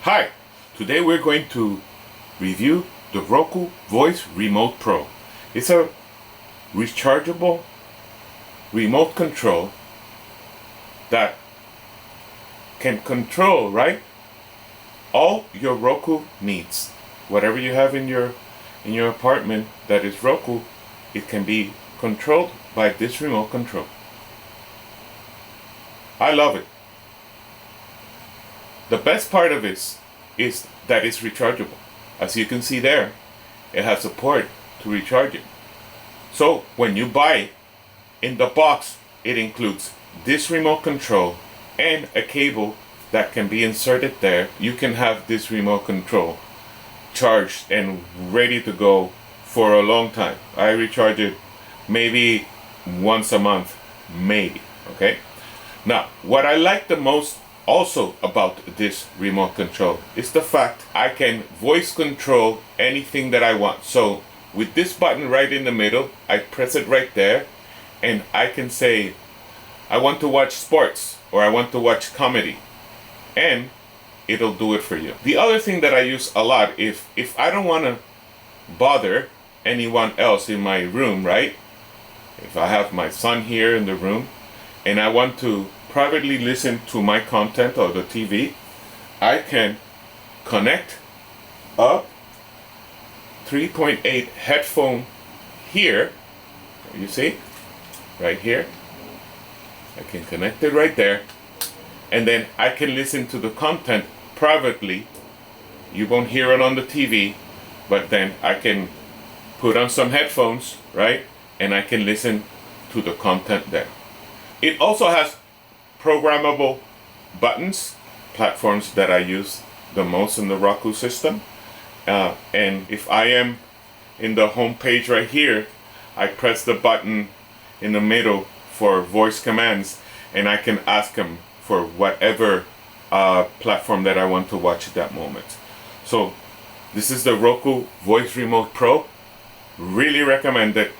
Hi, today we're going to review the Roku Voice Remote Pro. It's a rechargeable remote control that can control, right, all your Roku needs. Whatever you have in your apartment that is Roku, it can be controlled by this remote control. I love it. The best part of it is that it's rechargeable. As you can see there, it has support to recharge it. So when you buy it, in the box, it includes this remote control and a cable that can be inserted there. You can have this remote control charged and ready to go for a long time. I recharge it maybe once a month, maybe, okay? Now, what I like the most also about this remote control is the fact I can voice control anything that I want. So with this button right in the middle, I press it right there and I can say, I want to watch sports or I want to watch comedy, and it'll do it for you. The other thing that I use a lot, if I don't want to bother anyone else in my room, right? If I have my son here in the room and I want to privately listen to my content or the TV, I can connect a 3.8 headphone here. You see? Right here. I can connect it right there. And then I can listen to the content privately. You won't hear it on the TV, but then I can put on some headphones, right? And I can listen to the content there. It also has programmable buttons, platforms that I use the most in the Roku system. And if I am in the home page right here, I press the button in the middle for voice commands, and I can ask them for whatever platform that I want to watch at that moment. So this is the Roku Voice Remote Pro. Really recommend it.